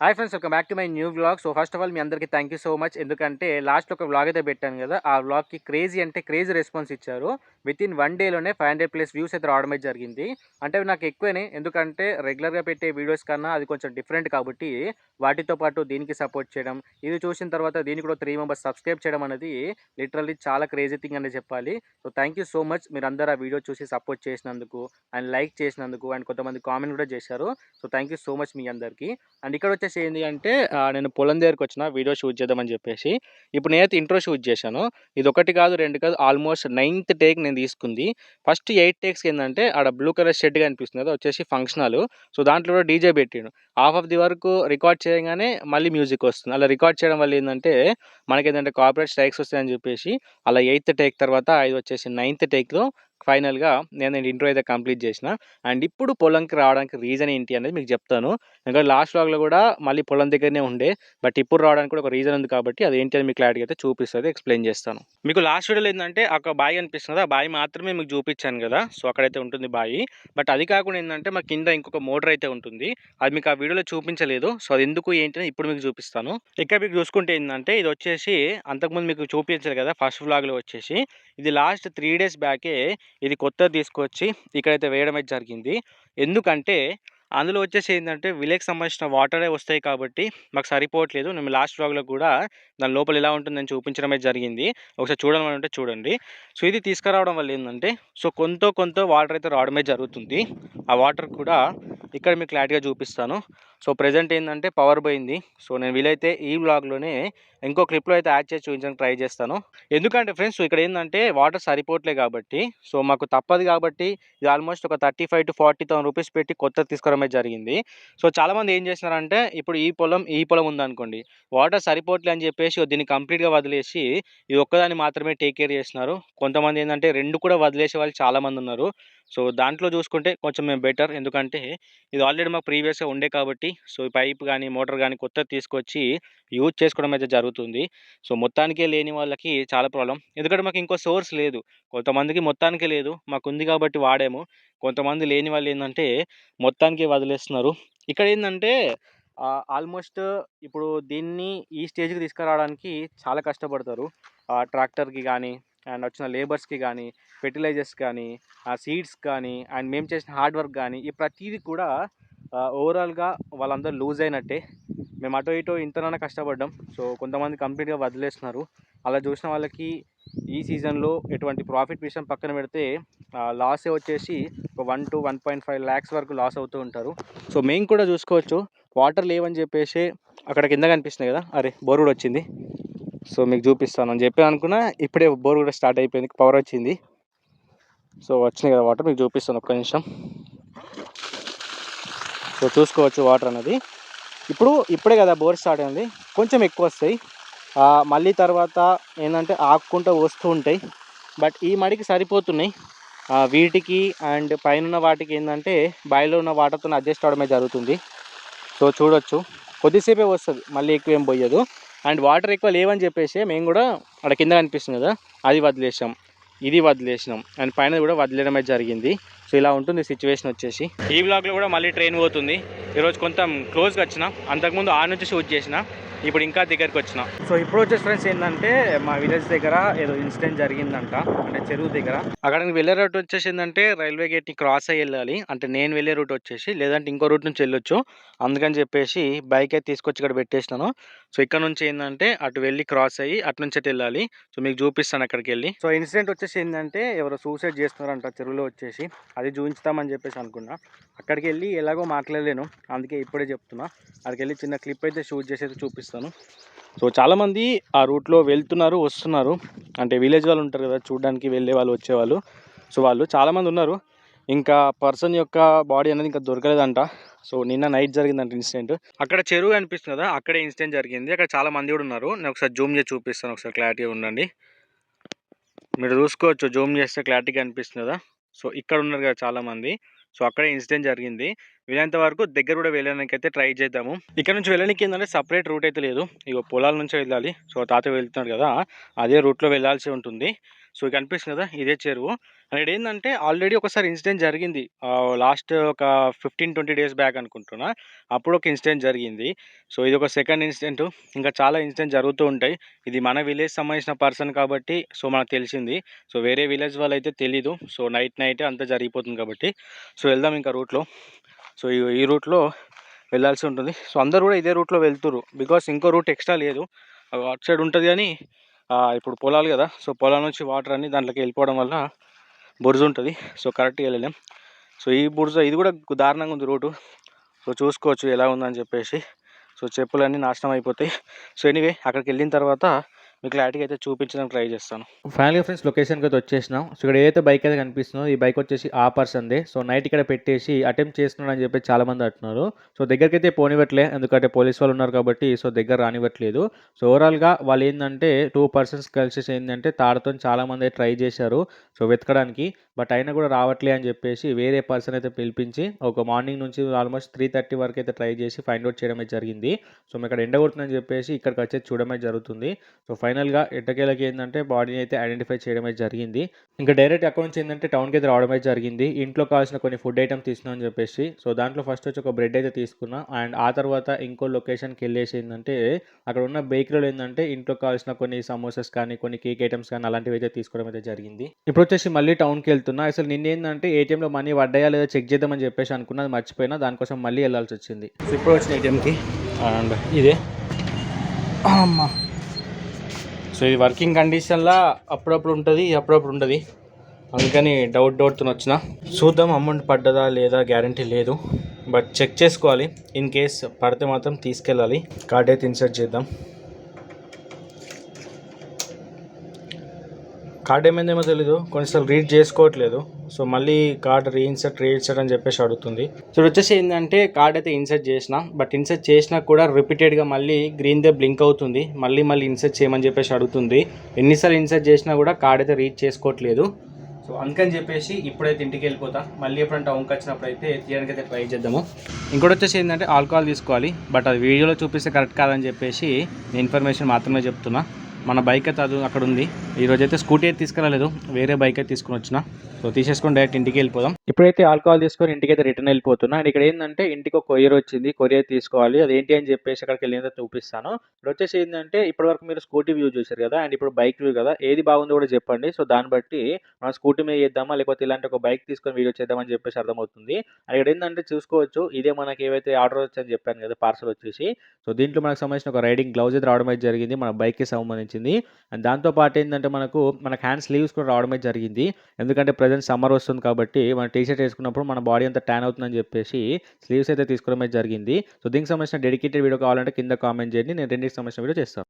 Hi friends, welcome back to my new vlog. So first of all మీ అందరికీ thank you so much. ఎందుకంటే last ఒక vlog అయితే పెట్టాను కదా, ఆ వ్లాగ్కి క్రేజీ అంటే క్రేజీ రెస్పాన్స్ ఇచ్చారు. విత్ ఇన్ 1 డేలోనే 500+ వ్యూస్ అయితే రావడం అయితే జరిగింది. అంటే అవి నాకు ఎక్కువనే, ఎందుకంటే రెగ్యులర్గా పెట్టే వీడియోస్ కన్నా అది కొంచెం డిఫరెంట్ కాబట్టి వాటితో పాటు దీనికి సపోర్ట్ చేయడం, ఇది చూసిన తర్వాత దీనికి కూడా 3 మెంబర్స్ సబ్స్క్రైబ్ చేయడం అనేది లిటరల్లీ చాలా క్రేజీ థింగ్ అనే చెప్పాలి. So thank you so much, మీరందరూ ఆ వీడియో చూసి సపోర్ట్ చేసినందుకు అండ్ లైక్ చేసినందుకు అండ్ కొంతమంది కామెంట్ కూడా చేశారు. So thank you so much మీ అందరికీ. అండ్ ఇక్కడ వచ్చేసి ఏంటి అంటే నేను పొలం దగ్గరికి వచ్చిన వీడియో షూట్ చేద్దామని చెప్పేసి. ఇప్పుడు నేనైతే ఇంట్రో షూట్ చేశాను. ఇది ఒకటి కాదు, రెండు కాదు, ఆల్మోస్ట్ 9th టేక్ నేను తీసుకుంది. ఫస్ట్ 8 టేక్స్ ఏంటంటే ఆడ బ్లూ కలర్ షెడ్ కనిపిస్తుంది కదా, వచ్చేసి ఫంక్షన్ హాల్. సో దాంట్లో కూడా డీజే పెట్టిండు. హాఫ్ ఆఫ్ ది వరకు రికార్డ్ చేయగానే మళ్ళీ మ్యూజిక్ వస్తుంది. అలా రికార్డ్ చేయడం వల్ల ఏంటంటే మనకి ఏంటంటే కాపీరైట్ స్ట్రైక్స్ వస్తాయని చెప్పేసి అలా 8th టేక్ తర్వాత ఇది వచ్చేసి 9th టేక్లో ఫైనల్గా నేను ఇంట్రో అయితే కంప్లీట్ చేసిన. అండ్ ఇప్పుడు పొలంకి రావడానికి రీజన్ ఏంటి అనేది మీకు చెప్తాను. ఇంకా లాస్ట్ వ్లాగ్లో కూడా మళ్ళీ పొలం దగ్గరనే ఉండే, బట్ ఇప్పుడు రావడానికి కూడా ఒక రీజన్ ఉంది కాబట్టి అది ఏంటి అని మీకు క్లారిటీ అయితే చూపిస్తుంది, ఎక్స్ప్లెయిన్ చేస్తాను. మీకు లాస్ట్ వీడియోలో ఏంటంటే ఒక బావి అనిపిస్తుంది, ఆ బావి మాత్రమే మీకు చూపించాను కదా. సో అక్కడైతే ఉంటుంది బావి. బట్ అది కాకుండా ఏంటంటే మా కింద ఇంకొక మోటార్ అయితే ఉంటుంది, అది మీకు ఆ వీడియోలో చూపించలేదు. సో అది ఎందుకు ఏంటి అని ఇప్పుడు మీకు చూపిస్తాను. ఇక్కడ మీకు చూసుకుంటే ఏంటంటే ఇది వచ్చేసి అంతకుముందు మీకు చూపించారు కదా ఫస్ట్ వ్లాగ్లో వచ్చేసి, ఇది లాస్ట్ 3 days బ్యాకే ఇది కొత్తది తీసుకొచ్చి ఇక్కడైతే వేయడం అయితే జరిగింది. ఎందుకంటే అందులో వచ్చేసి ఏంటంటే విలేజ్కి సంబంధించిన వాటరే వస్తాయి కాబట్టి మాకు సరిపోవట్లేదు. మేము లాస్ట్ వ్లాగ్లో కూడా దాని లోపల ఎలా ఉంటుందని చూపించడం అయితే జరిగింది. ఒకసారి చూడాలంటే చూడండి. సో ఇది తీసుకురావడం వల్ల ఏంటంటే సో కొంత వాటర్ అయితే రావడమే జరుగుతుంది. ఆ వాటర్ కూడా ఇక్కడ మీకు క్లారిటీగా చూపిస్తాను. సో ప్రజెంట్ ఏంటంటే పవర్ పోయింది. సో నేను వీలైతే ఈ వ్లాగ్లోనే ఇంకో క్లిప్లో అయితే యాడ్ చేసి చూపించడానికి ట్రై చేస్తాను. ఎందుకంటే ఫ్రెండ్స్ ఇక్కడ ఏంటంటే వాటర్ సరిపోవట్లేదు కాబట్టి సో మాకు తప్పదు కాబట్టి ఇది ఆల్మోస్ట్ ఒక 35,000 to 40,000 రూపీస్ పెట్టి కొత్తది తీసుకురావడమే జరిగింది. సో చాలామంది ఏం చేస్తున్నారంటే ఇప్పుడు ఈ పొలం ఉందనుకోండి, వాటర్ సరిపోవట్లే అని చెప్పేసి దీన్ని కంప్లీట్గా వదిలేసి ఇది ఒక్కదాన్ని మాత్రమే టేక్ కేర్ చేస్తున్నారు. కొంతమంది ఏంటంటే 2 కూడా వదిలేసే వాళ్ళు చాలామంది ఉన్నారు. సో దాంట్లో చూసుకుంటే కొంచెం మేము బెటర్, ఎందుకంటే ఇది ఆల్రెడీ మాకు ప్రీవియస్గా ఉండే కాబట్టి సో ఈ పైప్ కానీ మోటార్ కానీ కొత్తది తీసుకొచ్చి యూజ్ చేసుకోవడం అయితే జరుగుతుంది. సో మొత్తానికే లేని వాళ్ళకి చాలా ప్రాబ్లం, ఎందుకంటే మాకు ఇంకో సోర్స్ లేదు. కొంతమందికి మొత్తానికే లేదు, మాకు ఉంది కాబట్టి వాడాము. కొంతమంది లేని వాళ్ళు ఏంటంటే మొత్తానికి వదిలేస్తున్నారు. ఇక్కడ ఏంటంటే ఆల్మోస్ట్ ఇప్పుడు దీన్ని ఈ స్టేజ్కి తీసుకురావడానికి చాలా కష్టపడతారు. ట్రాక్టర్కి కానీ అండ్ వచ్చిన లేబర్స్కి కానీ, ఫెర్టిలైజర్స్ కానీ, సీడ్స్ కానీ అండ్ మేము చేసిన హార్డ్ వర్క్ కానీ ఈ ప్రతిదీ కూడా ఓవరాల్గా వాళ్ళందరూ లూజ్ అయినట్టే. మేము అటు ఇటు ఇంతనన్నా కష్టపడ్డాం. సో కొంతమంది కంప్లీట్గా వదిలేస్తున్నారు. అలా చూసిన వాళ్ళకి ఈ సీజన్లో ఎటువంటి ప్రాఫిట్ విషయం పక్కన పెడితే లాసే వచ్చేసి ఒక 1 to 1.5 lakhs వరకు లాస్ అవుతూ ఉంటారు. సో మేము కూడా చూసుకోవచ్చు, వాటర్ లేవని చెప్పేసి అక్కడ కింద కనిపిస్తున్నాయి కదా, అరే బోర్ కూడా వచ్చింది. సో మీకు చూపిస్తాను అని చెప్పి అనుకున్నా, ఇప్పుడే బోర్ కూడా స్టార్ట్ అయిపోయింది, పవర్ వచ్చింది. సో వచ్చినాయి కదా వాటర్, మీకు చూపిస్తాను ఒక్క నిమిషం. సో చూసుకోవచ్చు వాటర్ అనేది ఇప్పుడే కదా బోర్ స్టార్ట్ అయింది, కొంచెం ఎక్కువ వస్తాయి. మళ్ళీ తర్వాత ఏంటంటే ఆక్కుంటూ వస్తూ ఉంటాయి. బట్ ఈ మడికి సరిపోతున్నాయి వీటికి. అండ్ పైన వాటికి ఏంటంటే బాయిలో ఉన్న వాటర్తో అడ్జస్ట్ అవడమే జరుగుతుంది. సో చూడొచ్చు కొద్దిసేపే వస్తుంది, మళ్ళీ ఎక్కువ ఏం పోయదు. అండ్ వాటర్ ఎక్కువ లేవని చెప్పేసి మేము కూడా అక్కడ కింద కనిపిస్తుంది కదా అది వదిలేసాం, ఇది వదిలేసినాం అండ్ పైన కూడా వదిలేయడమే జరిగింది. సో ఇలా ఉంటుంది సిచ్యువేషన్ వచ్చేసి. ఈ బ్లాగ్లో కూడా మళ్ళీ ట్రైన్ పోతుంది. ఈరోజు కొంచెం క్లోజ్గా వచ్చిన, అంతకుముందు ఆ నుంచి షూట్ చేసిన, ఇప్పుడు ఇంకా దగ్గరికి వచ్చిన. సో ఇప్పుడు వచ్చేసి ఫ్రెండ్స్ ఏంటంటే మా విలేజ్ దగ్గర ఏదో ఇన్సిడెంట్ జరిగిందంట, అంటే చెరువు దగ్గర. అక్కడికి వెళ్ళే రూట్ వచ్చేసి ఏంటంటే రైల్వే గేట్ని క్రాస్ అయ్యి వెళ్ళాలి, అంటే నేను వెళ్ళే రూట్ వచ్చేసి, లేదంటే ఇంకో రూట్ నుంచి వెళ్ళొచ్చు. అందుకని చెప్పేసి బైక్ అయితే తీసుకొచ్చి ఇక్కడ పెట్టేసినాను. సో ఇక్కడ నుంచి ఏంటంటే అటు వెళ్ళి క్రాస్ అయ్యి అటు నుంచి అయితే వెళ్ళాలి. సో మీకు చూపిస్తాను అక్కడికి వెళ్ళి. సో ఇన్సిడెంట్ వచ్చేసి ఏంటంటే ఎవరో సూసైడ్ చేస్తున్నారంట చెరువులో వచ్చేసి, అది చూపించుతామని చెప్పేసి అనుకున్నా. అక్కడికి వెళ్ళి ఎలాగో మాట్లాడలేను, అందుకే ఇప్పుడే చెప్తున్నా. అక్కడికి వెళ్ళి చిన్న క్లిప్ అయితే షూట్ చేసి అయితే చూపిస్తాను. సో చాలామంది ఆ రూట్లో వెళ్తున్నారు వస్తున్నారు, అంటే విలేజ్ వాళ్ళు ఉంటారు కదా చూడడానికి వెళ్ళే వాళ్ళు వచ్చేవాళ్ళు. సో వాళ్ళు చాలామంది ఉన్నారు. ఇంకా పర్సన్ యొక్క బాడీ అనేది ఇంకా దొరకలేదంట. సో నిన్న నైట్ జరిగిందంట ఇన్సిడెంట్. అక్కడ చెరువు అనిపిస్తుంది కదా, అక్కడే ఇన్సిడెంట్ జరిగింది. అక్కడ చాలా మంది కూడా ఉన్నారు, నేను ఒకసారి జూమ్ చేసి చూపిస్తాను, ఒకసారి క్లారిటీగా ఉండండి. మీరు చూసుకోవచ్చు, జూమ్ చేస్తే క్లారిటీగా అనిపిస్తుంది కదా. సో ఇక్కడ ఉన్నారు కదా చాలామంది. సో అక్కడే ఇన్సిడెంట్ జరిగింది. వీలైనంత వరకు దగ్గర కూడా వెళ్ళడానికి అయితే ట్రై చేద్దాము. ఇక్కడ నుంచి వెళ్ళడానికి ఏంటంటే సపరేట్ రూట్ అయితే లేదు, ఇక పొలాల నుంచి వెళ్ళాలి. సో తాత వెళ్తున్నాడు కదా, అదే రూట్లో వెళ్ళాల్సి ఉంటుంది. సో కనిపిస్తుంది కదా, ఇదే చెరువు. అండ్ ఏంటంటే ఆల్రెడీ ఒకసారి ఇన్సిడెంట్ జరిగింది. లాస్ట్ ఒక 15-20 డేస్ బ్యాక్ అనుకుంటున్నా. అప్పుడు ఒక ఇన్సిడెంట్ జరిగింది. సో ఇది ఒక సెకండ్ ఇన్సిడెంట్. ఇంకా చాలా ఇన్సిడెంట్ జరుగుతూ ఉంటాయి. ఇది మన విలేజ్ సంబంధించిన పర్సన్ కాబట్టి సో మనకు తెలిసింది. సో వేరే విలేజ్ వాళ్ళైతే తెలీదు. సో నైట్ అంతా జరిగిపోతుంది కాబట్టి. సో వెళ్దాం ఇంకా రూట్లో. సో ఈ రూట్లో వెళ్ళాల్సి ఉంటుంది. సో అందరూ కూడా ఇదే రూట్లో వెళ్తురు. బికాస్ ఇంకో రూట్ ఎక్స్ట్రా లేదు. అటు సైడ్ ఉంటుంది కానీ ఇప్పుడు పొలాలు కదా. సో పొలాల నుంచి వాటర్ అన్నీ దాంట్లోకి వెళ్ళిపోవడం వల్ల బురద ఉంటుంది. సో కరెక్ట్గా వెళ్ళలేం. సో ఈ బురద ఇది కూడా దారుణంగా ఉంది రూటు. సో చూసుకోవచ్చు ఎలా ఉందని చెప్పేసి. సో చెప్పులన్నీ నాశనం అయిపోతాయి. సో ఎనీవే అక్కడికి వెళ్ళిన తర్వాత మీకు క్లారిటీగా అయితే చూపించడానికి ట్రై చేస్తాను. ఫైనల్గా ఫ్రెండ్స్ లొకేషన్కి అయితే వచ్చేసినాం. సో ఇక్కడ ఏదైతే బైక్ అయితే కనిపిస్తుందో ఈ బైక్ వచ్చేసి ఆ పర్సన్దే. సో నైట్ ఇక్కడ పెట్టేసి అటెంప్ట్ చేస్తున్నాడు అని చెప్పి చాలామంది అంటున్నారు. సో దగ్గరికి అయితే పోనివ్వట్లే, ఎందుకంటే పోలీస్ వాళ్ళు ఉన్నారు కాబట్టి. సో దగ్గర రానివ్వట్లేదు. సో ఓవరాల్గా వాళ్ళు ఏంటంటే 2 పర్సన్స్ కలిసి ఏంటంటే తాడుతో చాలామంది ట్రై చేశారు సో వెతకడానికి. బట్ అయినా కూడా రావట్లే అని చెప్పేసి వేరే పర్సన్ అయితే పిలిపించి ఒక మార్నింగ్ నుంచి ఆల్మోస్ట్ 3:30 వరకు అయితే ట్రై చేసి ఫైండ్ అవుట్ చేయడమే జరిగింది. సో మేము ఇక్కడ ఎండ కొడుతుందని చెప్పేసి ఇక్కడికి వచ్చేసి చూడడమే జరుగుతుంది. సో ఫైనల్గా ఎట్టకేలకి ఏంటంటే బాడీని అయితే ఐడెంటిఫై చేయడమే జరిగింది. ఇంకా డైరెక్ట్ అక్కడ నుంచి ఏంటంటే టౌన్కి అయితే రావడమే జరిగింది. ఇంట్లో కావాల్సిన కొన్ని ఫుడ్ ఐటమ్స్ తీసుకున్నాం అని చెప్పేసి. సో దాంట్లో ఫస్ట్ వచ్చి ఒక బ్రెడ్ అయితే తీసుకున్నా. అండ్ ఆ తర్వాత ఇంకో లొకేషన్కి వెళ్ళేసి ఏంటంటే అక్కడ ఉన్న బేకరీలో ఏంటంటే ఇంట్లో కావాల్సిన కొన్ని సమోసాస్ కానీ కొన్ని కేక్ ఐటమ్స్ కానీ అలాంటివి అయితే తీసుకోవడం అయితే జరిగింది. ఇప్పుడు వచ్చేసి మళ్ళీ టౌన్కి వెళ్తున్నా. అసలు నిన్న ఏంటంటే ఏటీఎంలో మనీ పడ్డాయా లేదా చెక్ చేద్దామని చెప్పేసి అనుకున్నా, అది మర్చిపోయినా. దానికోసం మళ్ళీ వెళ్ళాల్సి వచ్చింది. సో ఇప్పుడు వచ్చిన ఏటీఎంకి అండ్ ఇదే అమ్మా. సో ఇది వర్కింగ్ కండిషన్లో అప్పుడప్పుడు ఉంటుంది, అప్పుడప్పుడు ఉంటుంది. అందుకని డౌట్తో వచ్చిన. చూద్దాం అమౌంట్ పడ్డదా లేదా గ్యారంటీ లేదు. బట్ చెక్ చేసుకోవాలి. ఇన్ కేస్ పడితే మాత్రం తీసుకెళ్ళాలి. కార్డ్ అయితే ఇన్సర్ట్ చేద్దాం. కార్డ్ ఏమైందేమో తెలీదు, కొన్నిసార్లు రీడ్ చేసుకోవట్లేదు. సో మళ్ళీ కార్డ్ రీఇన్సర్ట్ అని చెప్పేసి అడుగుతుంది. సో వచ్చేసి ఏంటంటే కార్డ్ అయితే ఇన్సర్ట్ చేసిన. బట్ ఇన్సర్ట్ చేసినా కూడా రిపీటెడ్గా మళ్ళీ గ్రీన్దే బ్లింక్ అవుతుంది. మళ్ళీ ఇన్సర్ట్ చేయమని చెప్పేసి అడుగుతుంది. ఎన్నిసార్లు ఇన్సర్ట్ చేసినా కూడా కార్డ్ అయితే రీడ్ చేసుకోవట్లేదు. సో అందుకని చెప్పేసి ఇప్పుడైతే ఇంటికి వెళ్ళిపోతా. మళ్ళీ ఎప్పుడంటే టౌన్కి వచ్చినప్పుడు అయితే తీయడానికి అయితే ట్రై చేద్దాము. ఇంకోటి వచ్చేసి ఏంటంటే ఆల్కహాల్ తీసుకోవాలి. బట్ అది వీడియోలో చూపిస్తే కరెక్ట్ కాదని చెప్పేసి నేను ఇన్ఫర్మేషన్ మాత్రమే చెప్తున్నా. మన బైక్ అయితే అది అక్కడ ఉంది. ఈరోజు అయితే స్కూటీ అయితే తీసుకురాలేదు, వేరే బైక్ అయితే తీసుకుని వచ్చిన. సో తీసేసుకొని డైరెక్ట్ ఇంటికి వెళ్ళిపోదాం. ఇప్పుడైతే ఆల్కహాల్ తీసుకొని ఇంటికి అయితే రిటర్న్ వెళ్ళిపోతున్నా. అండ్ ఇక్కడ ఏంటంటే ఇంటికి ఒక కొరియర్ వచ్చింది, కొరియర్ తీసుకోవాలి. అదేంటి అని చెప్పేసి అక్కడికి వెళ్ళిన చూపిస్తాను. ఇప్పుడు వచ్చేసి ఏంటంటే ఇప్పటివరకు మీరు స్కూటీ వ్యూ చూశారు కదా, అండ్ ఇప్పుడు బైక్ వ్యూ కదా, ఏది బాగుందో కూడా చెప్పండి. సో దాన్ని బట్టి మనం స్కూటీ మీద చేద్దామా లేకపోతే ఇలాంటి ఒక బైక్ తీసుకొని వీడియో చేద్దామని చెప్పేసి అర్థమవుతుంది. అండ్ ఇక్కడ ఏంటంటే చూసుకోవచ్చు, ఇదే మనకి ఏవైతే ఆర్డర్ వచ్చని చెప్పాను కదా పార్సల్ వచ్చేసి. సో దీంట్లో మనకు సంబంధించిన ఒక రైడింగ్ గ్లౌజ్ అయితే రావడం అయితే జరిగింది, మన బైక్కి సంబంధించింది. అండ్ దాంతోపాటు ఏంటంటే మనకు హ్యాండ్ స్లీవ్స్ కూడా రావడమే జరిగింది. ఎందుకంటే ప్రజెంట్ సమ్మర్ వస్తుంది కాబట్టి మన టీషర్ట్ వేసుకున్నప్పుడు మన బాడీ అంతా ట్యాన్ అవుతుందని చెప్పేసి స్లీవ్స్ అయితే తీసుకోవడమే జరిగింది. సో దీనికి సంబంధించిన డెడికేటెడ్ వీడియో కావాలంటే కింద కామెంట్ చేయండి, నేను రెండింటికి సంబంధించిన వీడియో చేస్తాను.